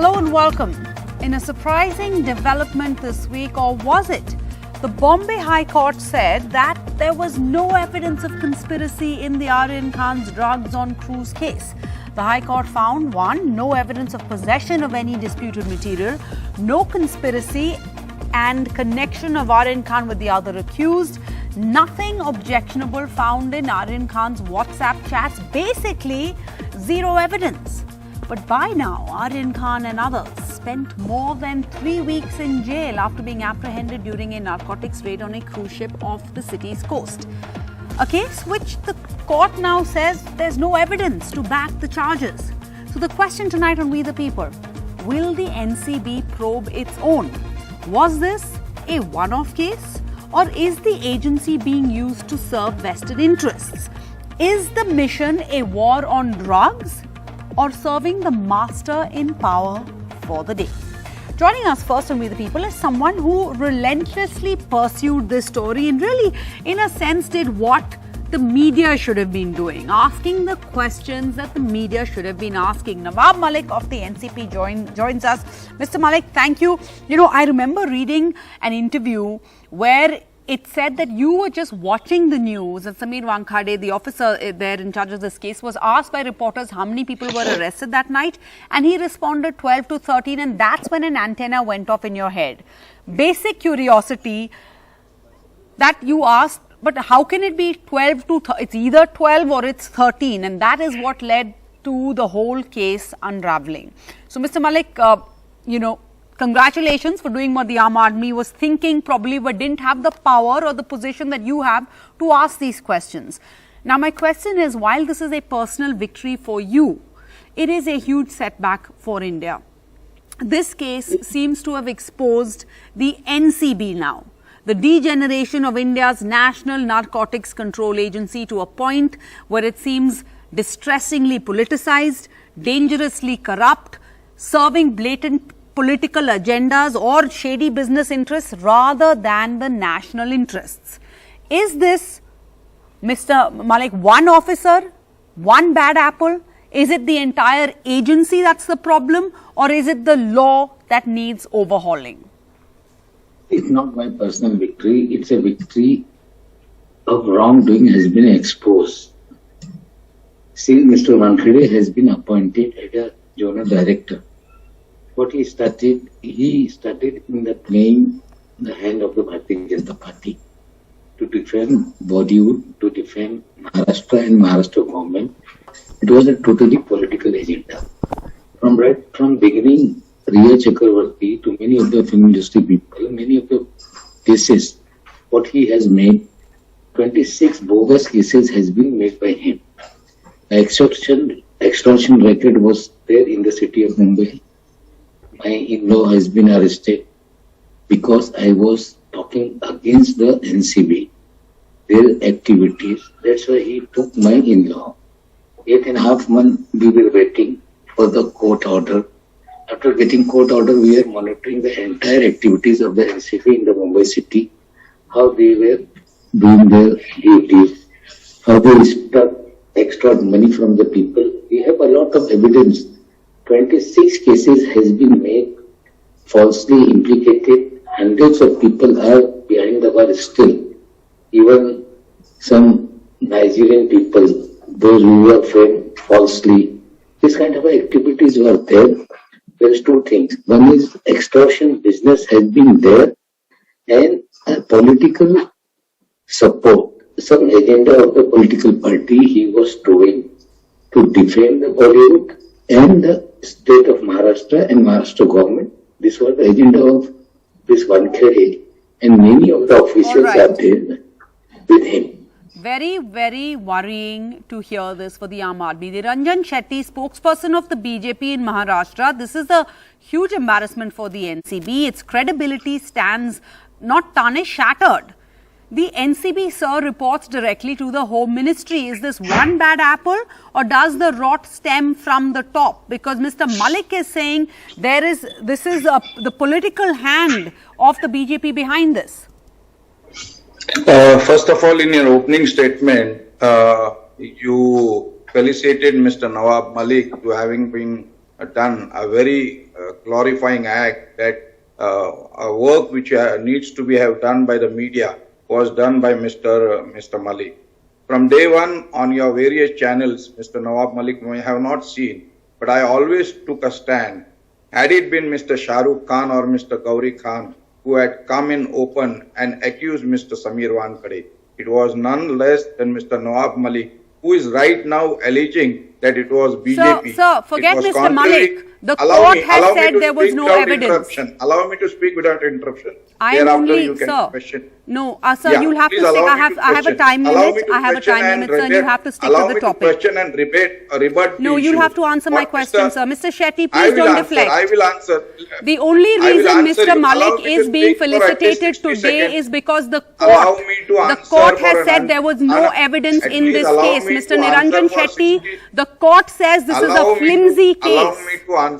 Hello and welcome. In a surprising development this week, or was it? The Bombay High Court said that there was no evidence of conspiracy in the Aryan Khan's drugs on cruise case. The High Court found 1. No evidence of possession of any disputed material, no conspiracy and connection of Aryan Khan with the other accused, nothing objectionable found in Aryan Khan's WhatsApp chats, basically zero evidence. But by now, Aryan Khan and others spent more than 3 weeks in jail after being apprehended during a narcotics raid on a cruise ship off the city's coast. A case which the court now says there's no evidence to back the charges. So the question tonight on We the People, will the NCB probe its own? Was this a one-off case, or is the agency being used to serve vested interests? Is the mission a war on drugs, or serving the master in power for the day? Joining us first on We the People is someone who relentlessly pursued this story and really, in a sense, did what the media should have been doing, asking the questions that the media should have been asking. Nawab Malik of the NCP joins us. Mr. Malik, thank you. You know, I remember reading an interview where it said that you were just watching the news and Sameer Wankhede, the officer there in charge of this case, was asked by reporters how many people were arrested that night, and he responded 12 to 13, and that's when an antenna went off in your head. Basic curiosity that you asked, but how can it be 12 to it's either 12 or it's 13, and that is what led to the whole case unraveling. So Mr. Malik, congratulations for doing what the Aam Aadmi was thinking probably, but didn't have the power or the position that you have to ask these questions. Now my question is, while this is a personal victory for you, it is a huge setback for India. This case seems to have exposed the NCB now, the degeneration of India's National Narcotics Control Agency, to a point where it seems distressingly politicized, dangerously corrupt, serving blatant political agendas or shady business interests rather than the national interests. Is this, Mr. Malik, one officer, one bad apple? Is it the entire agency that's the problem, or is it the law that needs overhauling? It's not my personal victory. It's a victory of wrongdoing has been exposed. See, Mr. Wankhede has been appointed as a Journal Director. What he started in the playing the hand of the Bharatiya Janata Party to defend Bollywood, to defend Maharashtra and Maharashtra government. It was a totally political agenda. From beginning, Riya Chakravarti to many of the film industry people, many of the cases, what he has made, 26 bogus cases has been made by him. Extortion record was there in the city of Mumbai. My in-law has been arrested because I was talking against the NCB, their activities. That's why he took my in-law. 8.5 months we were waiting for the court order. After getting court order, we are monitoring the entire activities of the NCB in the Mumbai city, how they were doing their duties, how they extort money from the people. We have a lot of evidence. 26 cases has been made, falsely implicated. Hundreds of people are behind the bar still. Even some Nigerian people, those who were framed falsely. This kind of activities were there. There's two things. One is extortion business has been there, and political support. Some agenda of the political party he was doing to defend the Bollywood and the state of Maharashtra and Maharashtra government. This was the agenda of this Wankhede, and many of the officials are there with him. Very, very worrying to hear this for the Aam Aadmi. The Ranjan Shetty, spokesperson of the BJP in Maharashtra, this is a huge embarrassment for the NCB. Its credibility stands not tarnished, shattered. The NCB, sir, reports directly to the Home Ministry. Is this one bad apple, or does the rot stem from the top? Because Mr. Malik is saying this is the political hand of the BJP behind this. First of all, in your opening statement, you felicitated Mr. Nawab Malik to having been done a very glorifying act that a work which needs to be have done by the media was done by Mr. Malik. From day one on your various channels, Mr. Nawab Malik may have not seen, but I always took a stand. Had it been Mr. Shah Rukh Khan or Mr. Gauri Khan who had come in open and accused Mr. Samir Wankhede, it was none less than Mr. Nawab Malik, who is right now alleging that it was BJP. Sir, forget Mr. contrary. Malik. The court has said there was no evidence. Allow me to speak without interruption. I am Thereafter, only, you can sir. question. No, sir, Yeah, you'll have to please stick. allow me I have a time limit. I have a time limit, sir, and you have to stick to the topic. Question and rebut No, the you'll issue. have to answer my What question, sir. Mr. Shetty, I please will don't answer, deflect. I will answer. The only I will reason answer Mr. you. Allow Malik me to is being speak for at least felicitated 60 today seconds. is because the Allow court, me to the answer court for has an said there was no evidence at in least this allow case. me Mr. to Niranjan answer for Shetty, 60 the court says this is a flimsy Allow case. me to answer.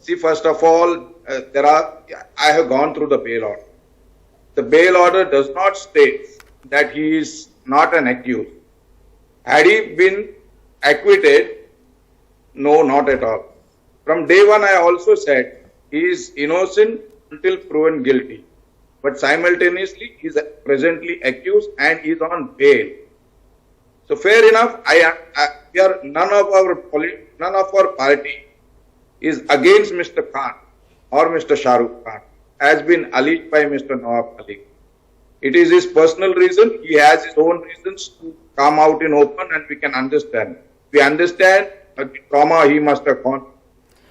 See, first of all, I have gone through the bail order. The bail order does not state that he is not an accused. Had he been acquitted? No, not at all. From day one, I also said he is innocent until proven guilty. But simultaneously, he is presently accused and he is on bail. So fair enough. We are none of our party is against Mr. Khan or Mr. Shah Rukh Khan, has been alleged by Mr. Nawab Malik. It is his personal reason. He has his own reasons to come out in open, and we can understand. We understand the trauma he must have gone.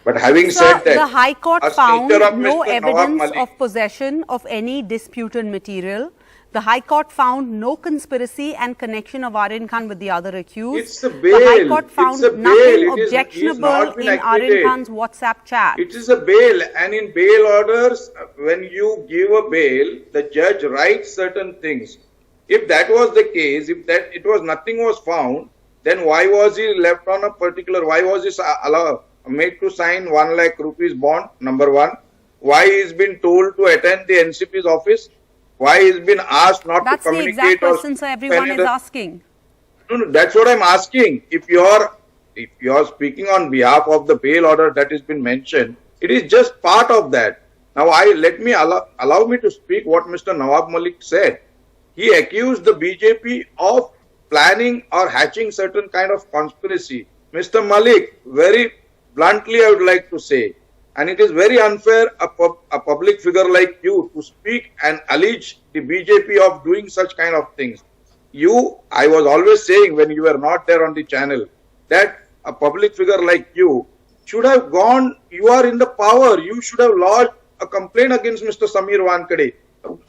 But having said that, the High Court a found stature of no Mr. Nawab evidence Malik- of possession of any disputed material. The High Court found no conspiracy and connection of Aryan Khan with the other accused. It's a bail. The High Court found It's a bail. nothing He is objectionable not been in Aryan acquitted. Khan's WhatsApp chat. It is a bail, and in bail orders, when you give a bail, the judge writes certain things. If that was the case, if that it was nothing was found, then why was he left on a particular? Why was he made to sign 1 lakh rupees bond? Number one, why he's been told to attend the NCP's office? Why he's been asked not That's to the communicate? exact or question, sir, everyone is asking. No, that's what I'm asking. If you are speaking on behalf of the bail order that has been mentioned, it is just part of that. Now, allow me to speak what Mr. Nawab Malik said. He accused the BJP of planning or hatching certain kind of conspiracy. Mr. Malik, very bluntly, I would like to say, and it is very unfair a public figure like you to speak and allege the BJP of doing such kind of things. I was always saying when you were not there on the channel that a public figure like you should have gone, you are in the power, you should have lodged a complaint against Mr. Samir Wankhede.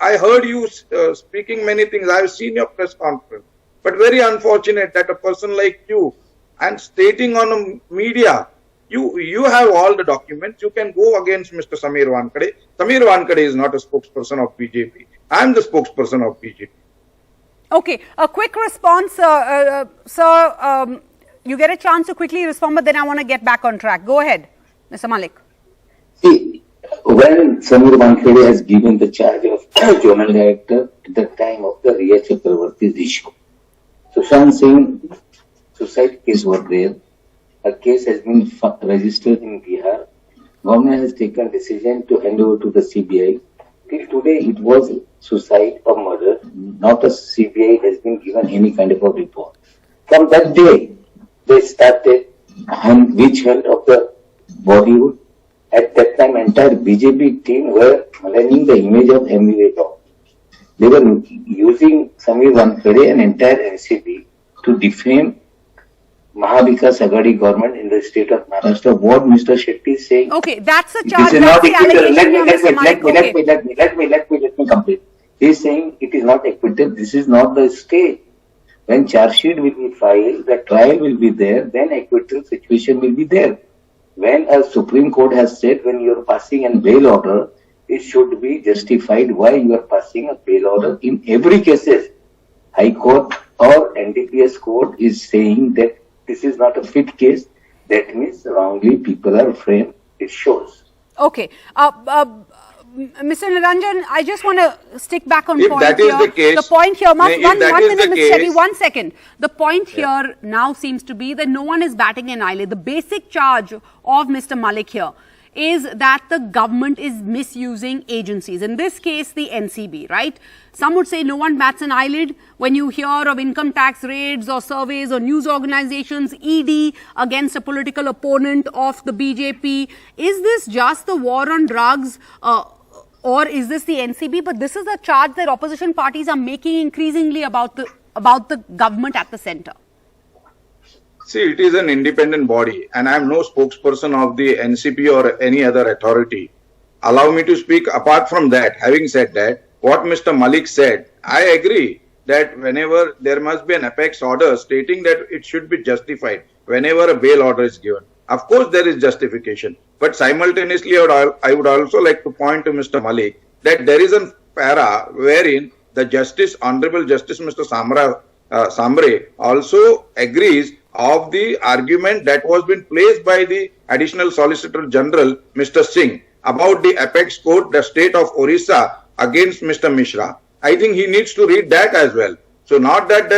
I heard you speaking many things, I have seen your press conference, but very unfortunate that a person like you and stating on a media, you have all the documents, you can go against Mr. Samir Wankhede. Samir Wankhede is not a spokesperson of BJP. I am the spokesperson of BJP. Okay, a quick response, sir. You get a chance to quickly respond, but then I want to get back on track. Go ahead, Mr. Malik. See, when Samir Wankhede has given the charge of Journal Director at the time of the Riya Chakravarti's issue, Sushant Singh suicide case was there. A case has been registered in Bihar. Government has taken decision to hand over to the CBI. Till today, it was suicide or murder. Not a CBI has been given any kind of a report. From that day, they started witch hunt of the Bollywood. At that time, entire BJP team were maligning the image of MVA law. They were using Samir Wankhede and entire NCP to defame Mahavikas Aghadi government in the state of Maharashtra. What Mr. Shetty is saying. Okay, that's a It charge. is That's not the acquittal. allegation. Let me complete. He is saying it is not acquittal. This is not the stage. When charge sheet will be filed, the trial will be there, then acquittal situation will be there. When a Supreme Court has said when you are passing a bail order, it should be justified why you are passing a bail order in every cases. High Court or NDPS Court is saying that this is not a fit case. That means wrongly people are framed. It shows. Okay. Mr. Niranjan, I just want to stick back on If point that is here. the case, point here, if that is the Mr. case- Shetty, 1 second. The point here now seems to be that no one is batting an eyelid. The basic charge of Mr. Malik here is that the government is misusing agencies. In this case, the NCB, right? Some would say no one bats an eyelid when you hear of income tax raids or surveys or news organizations, ED against a political opponent of the BJP. Is this just the war on drugs? Or is this the NCB? But this is a charge that opposition parties are making increasingly about the government at the centre. See, it is an independent body, and I am no spokesperson of the NCP or any other authority. Allow me to speak apart from that. Having said that, what Mr. Malik said, I agree that whenever there must be an apex order stating that it should be justified whenever a bail order is given. Of course, there is justification. But simultaneously, I would also like to point to Mr. Malik that there is a para wherein the Honorable Justice Mr. Sambre also agrees of the argument that was been placed by the Additional Solicitor General Mr. Singh about the apex court, the state of Orissa against Mr. Mishra. I think he needs to read that as well. So not that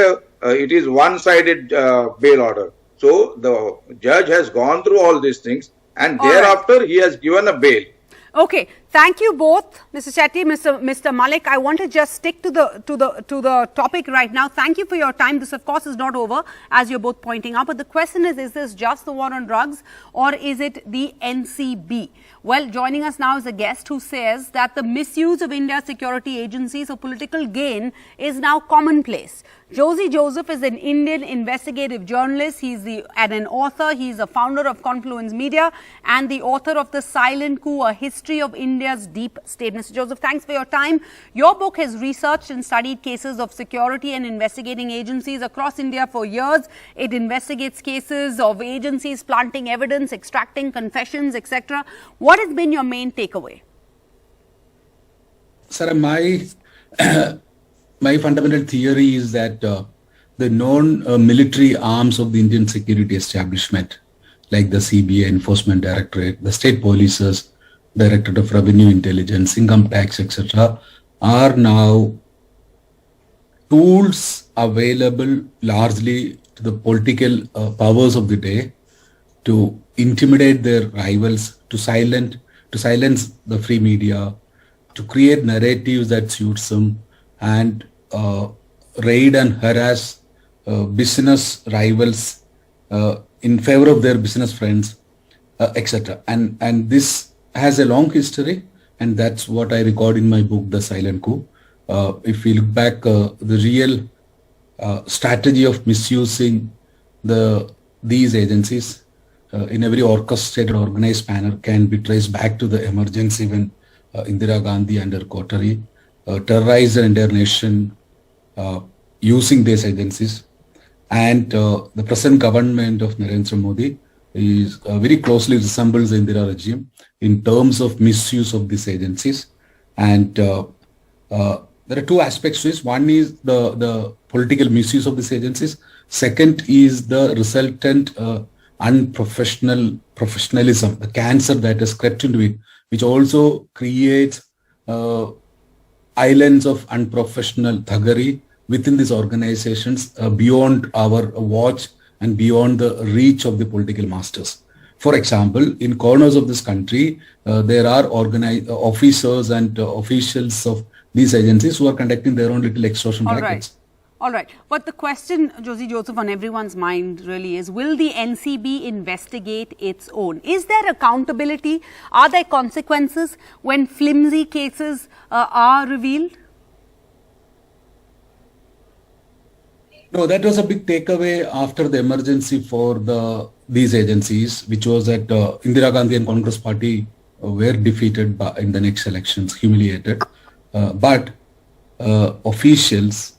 it is one-sided bail order. So the judge has gone through all these things, and thereafter he has given a bail. Okay, thank you both, Mr. Shetty, Mr. Malik. I want to just stick to the topic right now. Thank you for your time. This, of course, is not over, as you're both pointing out. But the question is this just the war on drugs, or is it the NCB? Well, joining us now is a guest who says that the misuse of India's security agencies for political gain is now commonplace. Josie Joseph is an Indian investigative journalist. He's an author. He's a founder of Confluence Media and the author of The Silent Coup, A History of India's Deep State. Mr. Joseph, thanks for your time. Your book has researched and studied cases of security and investigating agencies across India for years. It investigates cases of agencies planting evidence, extracting confessions, etc. What has been your main takeaway? Sir, my fundamental theory is that the non-military arms of the Indian security establishment, like the CBI, Enforcement Directorate, the state polices, Directorate of Revenue Intelligence, Income Tax, etc., are now tools available largely to the political powers of the day to intimidate their rivals, to silence the free media, to create narratives that suits them, and raid and harass business rivals in favor of their business friends, etc. And this has a long history, and that's what I record in my book, The Silent Coup. If we look back, the real strategy of misusing these agencies in a very orchestrated, organized manner can be traced back to the emergency when Indira Gandhi under Kothari terrorized the entire nation using these agencies. And the present government of Narendra Modi is very closely resembles the Indira regime in terms of misuse of these agencies. And there are two aspects to this. One is the political misuse of these agencies. Second is the resultant professionalism, the cancer that has crept into it, which also creates islands of unprofessional thuggery within these organizations beyond our watch and beyond the reach of the political masters. For example, in corners of this country, there are officers and officials of these agencies who are conducting their own little extortion rackets. All right. But the question, Josie Joseph, on everyone's mind really is, will the NCB investigate its own? Is there accountability? Are there consequences when flimsy cases are revealed? No, that was a big takeaway after the emergency for these agencies, which was that Indira Gandhi and Congress Party were defeated in the next elections, humiliated. But officials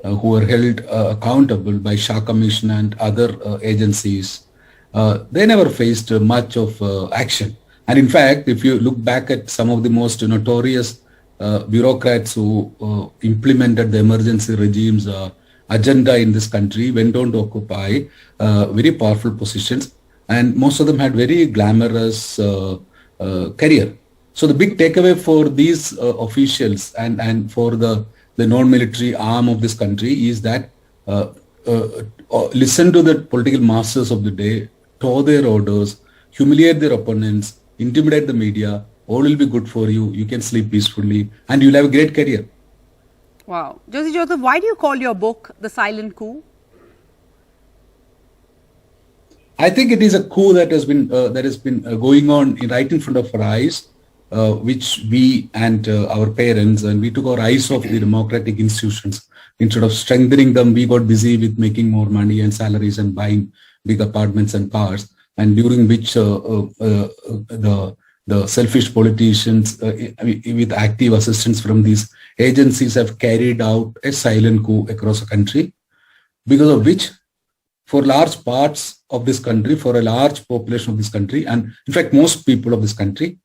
who were held accountable by Shah Commission and other agencies, they never faced much of action. And in fact, if you look back at some of the most notorious bureaucrats who implemented the emergency regime's agenda in this country, went on to occupy very powerful positions, and most of them had very glamorous career. So the big takeaway for these officials and for the non-military arm of this country is that listen to the political masters of the day, toe their orders, humiliate their opponents, intimidate the media, all will be good for you. You can sleep peacefully and you'll have a great career. Wow. Joseph Joseph, why do you call your book The Silent Coup? I think it is a coup that has been going on right in front of our eyes, which we and our parents, and we took our eyes off the democratic institutions. Instead of strengthening them, we got busy with making more money and salaries and buying big apartments and cars, and during which the selfish politicians with active assistance from these agencies have carried out a silent coup across the country, because of which, for large parts of this country, for a large population of this country, and in fact most people of this country,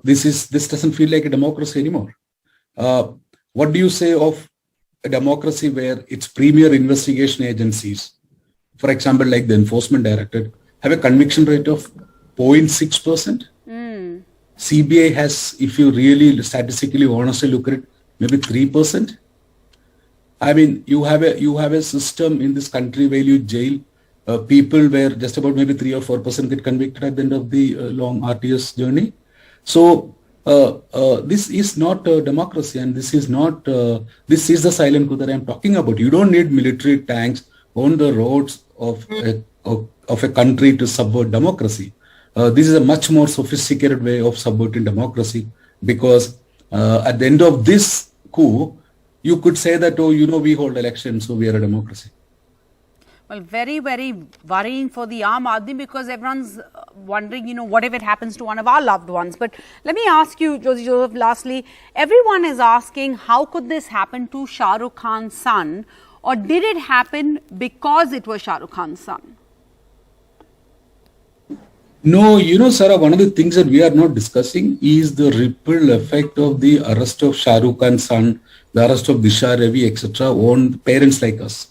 this doesn't feel like a democracy anymore. What do you say of a democracy where its premier investigation agencies, for example, like the Enforcement Directorate, have a conviction rate of 0.6%? CBI has, if you really statistically honestly look at it, maybe 3%. I mean, you have a system in this country where you jail people where just about maybe 3 or 4% get convicted at the end of the long RTS journey. So this is not democracy, and this is the silent coup that I'm talking about. You don't need military tanks on the roads of a country to subvert democracy. This is a much more sophisticated way of subverting democracy, because at the end of this coup, you could say that, oh, we hold elections, so we are a democracy. Well, very, very worrying for the Aam Aadmi, because everyone's wondering, what if it happens to one of our loved ones? But let me ask you, Joseph, lastly, everyone is asking, how could this happen to Shah Rukh Khan's son? Or did it happen because it was Shah Rukh Khan's son? No, Sarah, one of the things that we are not discussing is the ripple effect of the arrest of Shah Rukh Khan's son, the arrest of Disha Ravi, etc. on parents like us,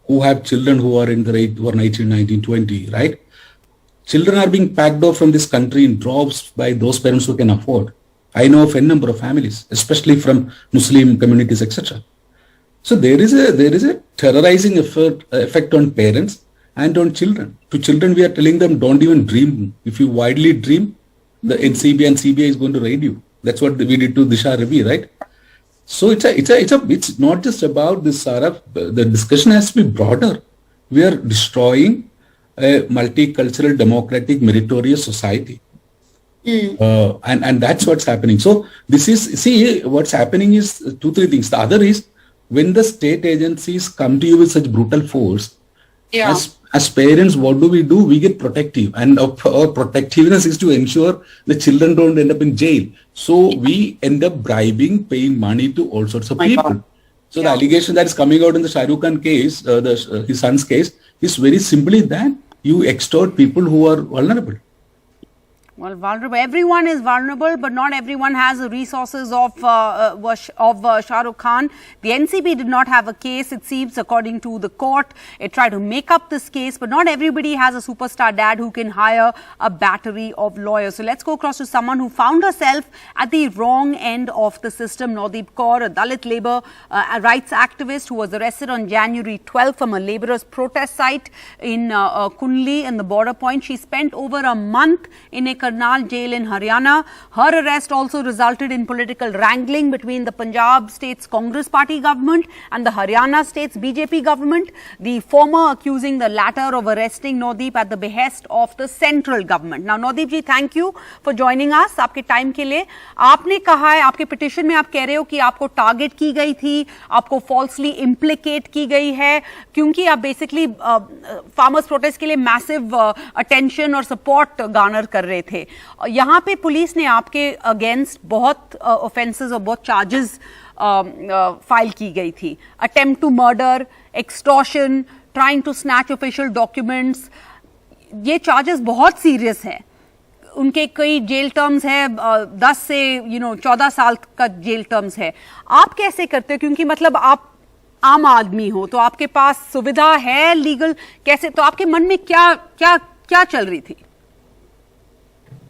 who have children who are in the age, who are 19, 19, 20, right? Children are being packed off from this country in droves by those parents who can afford. I know of a number of families, especially from Muslim communities, etc. So there is a terrorizing effect on parents and on children. To children, we are telling them, don't even dream. If you widely dream, the NCB and CBI is going to raid you. That's what we did to Disha Ravi, right? So it's not just about this, Sarah. The discussion has to be broader. We are destroying a multicultural, democratic, meritorious society. And that's what's happening. So what's happening is 2-3 things. The other is, when the state agencies come to you with such brutal force, as parents, what do? We get protective, and our protectiveness is to ensure the children don't end up in jail. So we end up bribing, paying money to all sorts of people. So the allegation that is coming out in the Shah Rukh Khan case, his son's case, is very simply that you extort people who are vulnerable. Well, vulnerable. Everyone is vulnerable, but not everyone has the resources of Shah Rukh Khan. The NCB did not have a case, it seems, according to the court. It tried to make up this case, but not everybody has a superstar dad who can hire a battery of lawyers. So let's go across to someone who found herself at the wrong end of the system. Nodeep Kaur, a Dalit labor rights activist who was arrested on January 12th from a laborers' protest site in Kunli in the border point. She spent over a month in a Karnal jail in Haryana. Her arrest also resulted in political wrangling between the Punjab State's Congress Party government and the Haryana State's BJP government, the former accusing the latter of arresting Nodeep at the behest of the central government. Now, Nodeep ji, thank you for joining us. आपके time के लिए आपने कहा है, आपके petition में आप कह रहे हो कि आपको टारगेट की गई थी, आपको फॉल्सली इम्प्लीकेट की गई है, क्योंकि आप बेसिकली फार्मर्स प्रोटेस्ट के लिए मैसिव अटेंशन और सपोर्ट गार्नर कर रहे थे। यहाँ पे पुलिस ने आपके अगेंस्ट बहुत ऑफेंसेस और बहुत चार्जेस फाइल की गई थी। Attempt to murder, extortion, trying to snatch official documents, ये चार्जेस बहुत सीरियस है। उनके कई जेल टर्म्स है, 10 से 14 साल का जेल टर्म्स है। आप कैसे करते हो, क्योंकि मतलब आप आम आदमी हो, तो आपके पास सुविधा है लीगल, कैसे, तो आपके मन में क्या क्या क्या चल रही थी?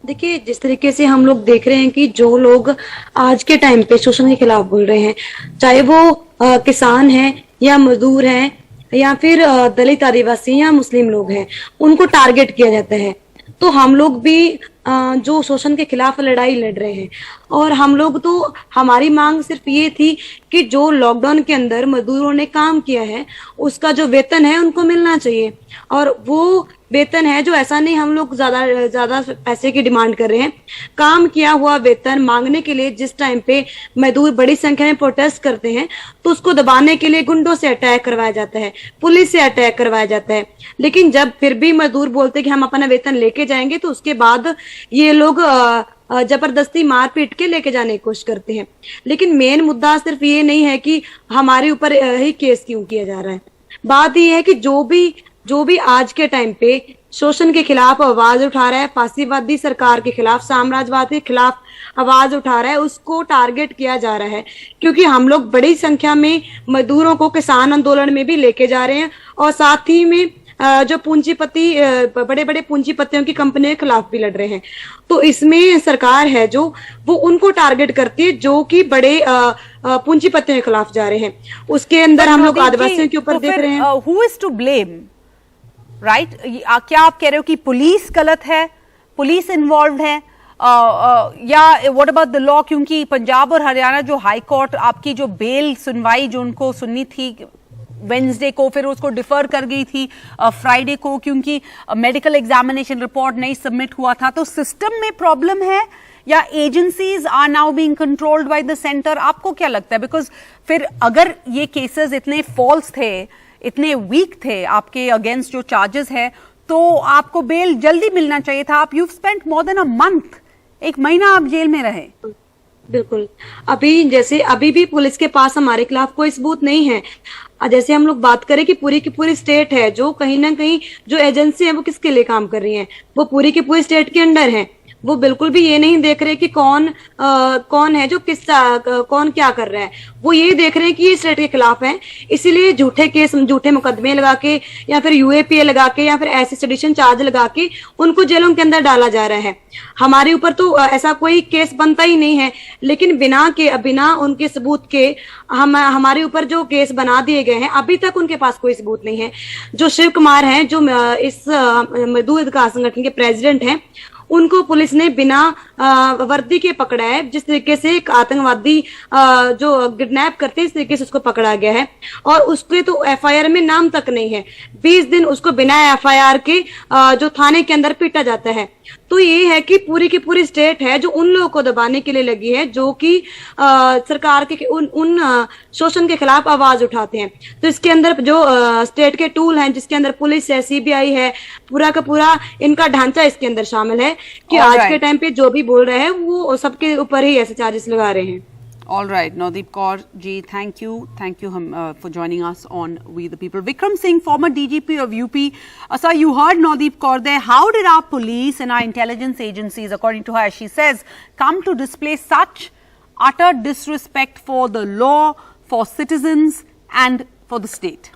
देखिए, जिस तरीके से हम लोग देख रहे हैं कि जो लोग आज के टाइम पे शोषण के खिलाफ बोल रहे हैं, चाहे वो किसान हैं या मजदूर हैं या फिर दलित, आदिवासी या मुस्लिम लोग हैं, उनको टारगेट किया जाता है। तो हम लोग भी जो शोषण के खिलाफ लड़ाई लड़ रहे हैं। और हम लोग तो, हमारी मांग सिर्फ ये थी कि जो लॉकडाउन के अंदर मजदूरों ने काम किया है उसका जो वेतन है उनको मिलना चाहिए। और वो वेतन है जो, ऐसा नहीं हम लोग ज्यादा पैसे की डिमांड कर रहे हैं, काम किया हुआ वेतन मांगने के लिए जिस टाइम पे मजदूर बड़ी संख्या में प्रोटेस्ट करते हैं तो उसको दबाने के लिए गुंडों से अटैक करवाया जाता है, पुलिस से अटैक करवाया जाता है। लेकिन जब फिर भी मजदूर बोलते हैं कि हम अपना वेतन लेके जाएंगे तो उसके बाद ये लोग जबरदस्ती मार पीट के लेके जाने की कोशिश करते हैं। लेकिन मेन मुद्दा सिर्फ ये नहीं है कि हमारे ऊपर ही केस क्यों किया जा रहा है, बात ये है कि जो भी आज के टाइम पे शोषण के खिलाफ आवाज उठा रहा है, फांसीवादी सरकार के खिलाफ, साम्राज्यवाद के खिलाफ आवाज उठा रहा है, उसको टारगेट किया जा रहा है। क्योंकि हम लोग बड़ी संख्या में मजदूरों को किसान आंदोलन में भी लेके जा रहे हैं और साथ ही में जो पूंजीपति, बड़े बड़े पूंजीपतियों की कंपनियों के खिलाफ भी लड़ रहे हैं। तो इसमें सरकार है जो वो उनको टारगेट करती है जो कि बड़े पूंजीपतियों के खिलाफ जा रहे हैं। उसके अंदर हम लोग आदिवासियों के ऊपर देख रहे हैं। Who is to blame, right? क्या आप कह रहे हो कि पुलिस गलत है, पुलिस इन्वॉल्व है, या व्हाट अबाउट द लॉ? क्योंकि पंजाब और हरियाणा जो हाई कोर्ट आपकी जो बेल सुनवाई जो उनको सुननी थी वेंसडे को, फिर उसको डिफर कर गई थी फ्राइडे को क्योंकि मेडिकल एग्जामिनेशन रिपोर्ट नहीं सबमिट हुआ था। तो सिस्टम में प्रॉब्लम है या agencies are now being controlled by the centre? आपको क्या लगता है? बिकॉज फिर अगर ये केसेस इतने फॉल्स थे, इतने वीक थे आपके अगेंस्ट जो चार्जेस है, तो आपको बेल जल्दी मिलना चाहिए था। आप you spent more than a month, 1 महीना आप जेल में रहे। बिल्कुल, अभी भी पुलिस के पास हमारे खिलाफ कोई सबूत नहीं है। जैसे हम लोग बात करें कि पूरी की पूरी स्टेट है जो कहीं ना कहीं जो एजेंसी है वो किसके लिए काम कर रही है, वो पूरी की पूरी स्टेट के अंडर है। वो बिल्कुल भी ये नहीं देख रहे कि कौन है जो कौन क्या कर रहा है, वो ये देख रहे हैं कि ये स्टेट के खिलाफ है। इसीलिए झूठे मुकदमे लगा के या फिर यूएपीए लगा के या फिर ऐसे सेडिशन चार्ज लगा के उनको जेलों के अंदर डाला जा रहा है। हमारे ऊपर तो ऐसा कोई केस बनता ही नहीं है, लेकिन बिना उनके सबूत के हमारे ऊपर जो केस बना दिए गए हैं, अभी तक उनके पास कोई सबूत नहीं है। जो शिव कुमार हैं, जो इस मजदूर अधिकार संगठन के प्रेसिडेंट हैं, उनको पुलिस ने बिना वर्दी के पकड़ा है। जिस तरीके से एक आतंकवादी जो किडनैप करते हैं, इस तरीके से उसको पकड़ा गया है और उसके तो एफआईआर में नाम तक नहीं है। 20 दिन उसको बिना एफआईआर के जो थाने के अंदर पीटा जाता है। तो ये है कि पूरी की पूरी स्टेट है जो उन लोगों को दबाने के लिए लगी है जो कि सरकार के उन शोषण के खिलाफ आवाज उठाते हैं। तो इसके अंदर जो स्टेट के टूल हैं, जिसके अंदर पुलिस है, सीबीआई है, पूरा का पूरा इनका ढांचा इसके अंदर शामिल है कि आज के टाइम पे जो भी बोल रहे हैं वो सबके ऊपर ही ऐसे चार्जेस लगा रहे हैं। All right, Nadeep Kaur ji, thank you for joining us on We the People. Vikram Singh, former DGP of UP. Sir, you heard Nadeep Kaur there. How did our police and our intelligence agencies, according to her, she says, come to display such utter disrespect for the law, for citizens and for the state?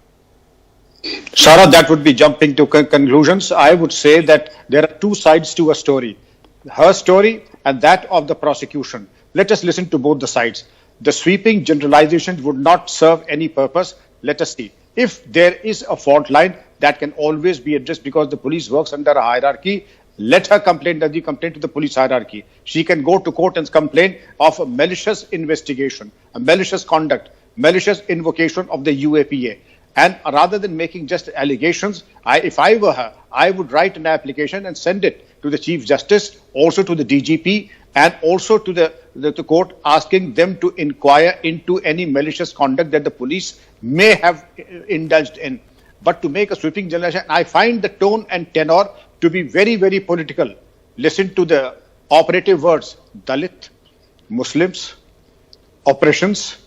Sara, that would be jumping to conclusions. I would say that there are two sides to a story. Her story and that of the prosecution. Let us listen to both the sides. The sweeping generalizations would not serve any purpose. Let us see. If there is a fault line, that can always be addressed because the police works under a hierarchy. Let her complain to the police hierarchy. She can go to court and complain of a malicious investigation, a malicious conduct, malicious invocation of the UAPA. And rather than making just allegations, if I were her, I would write an application and send it to the Chief Justice, also to the DGP, and also to the court, asking them to inquire into any malicious conduct that the police may have indulged in. But to make a sweeping generalization, I find the tone and tenor to be very, very political. Listen to the operative words: Dalit, Muslims, oppressions,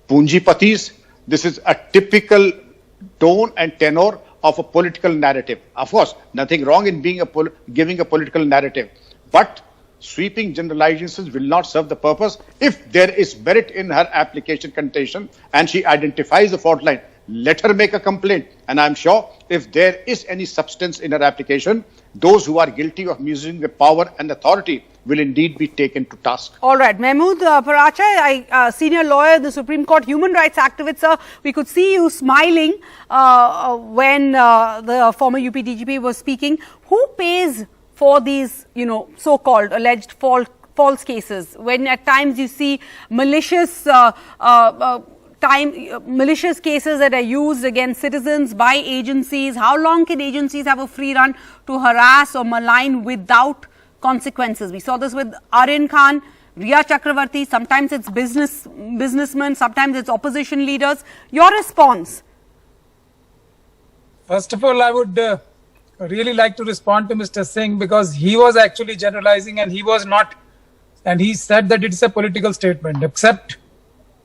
Punjipatis. This is a typical tone and tenor of a political narrative. Of course, nothing wrong in giving a political narrative, but sweeping generalizations will not serve the purpose. If there is merit in her application contention and she identifies the fault line, let her make a complaint. And I'm sure if there is any substance in her application, those who are guilty of misusing the power and authority will indeed be taken to task. All right, Mahmood Paracha, senior lawyer, the Supreme Court human rights activist, sir, we could see you smiling when the former UP DGP was speaking. Who pays for these, so-called alleged false cases, when at times you see malicious malicious cases that are used against citizens by agencies? How long can agencies have a free run to harass or malign without consequences? We saw this with Aryan Khan, Riya Chakravarti. Sometimes it's businessmen, sometimes it's opposition leaders. Your response? First of all, I would really like to respond to Mr. Singh, because he was actually generalizing and he was not, and he said that it's a political statement, except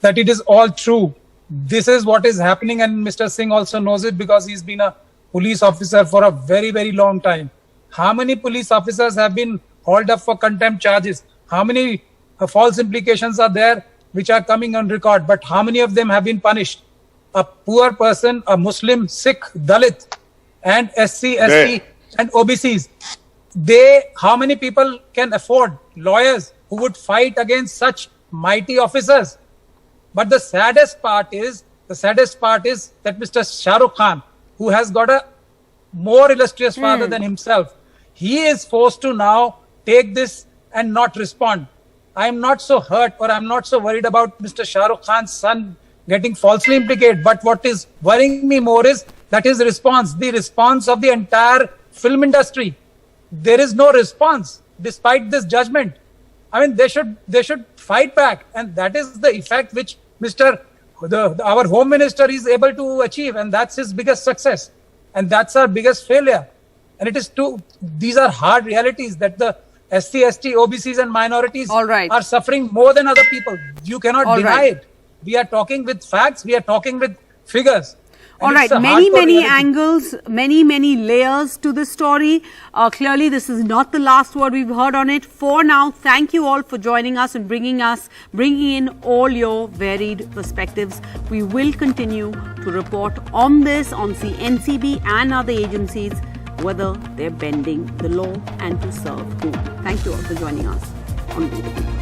that it is all true. This is what is happening, and Mr. Singh also knows it because he's been a police officer for a very, very long time. How many police officers have been hauled up for contempt charges? How many false implications are there which are coming on record? But how many of them have been punished? A poor person, a Muslim, Sikh, Dalit, and SC, ST, and OBCs. How many people can afford lawyers who would fight against such mighty officers? But the saddest part is that Mr. Shah Rukh Khan, who has got a more illustrious father than himself, he is forced to now take this and not respond. I am not so hurt, or I'm not so worried about Mr. Shah Rukh Khan's son getting falsely implicated. But what is worrying me more is that his response, the response of the entire film industry. There is no response despite this judgment. I mean, they should fight back, and that is the effect which our Home Minister is able to achieve, and that's his biggest success, and that's our biggest failure. And these are hard realities that the SC, ST, OBCs and minorities are suffering more than other people. You cannot deny it. We are talking with facts, we are talking with figures. All right, many angles, many layers to this story. Clearly, this is not the last word we've heard on it. For now, thank you all for joining us and bringing in all your varied perspectives. We will continue to report on this, on the NCB and other agencies, whether they're bending the law and to serve whom. Thank you all for joining us on BTV.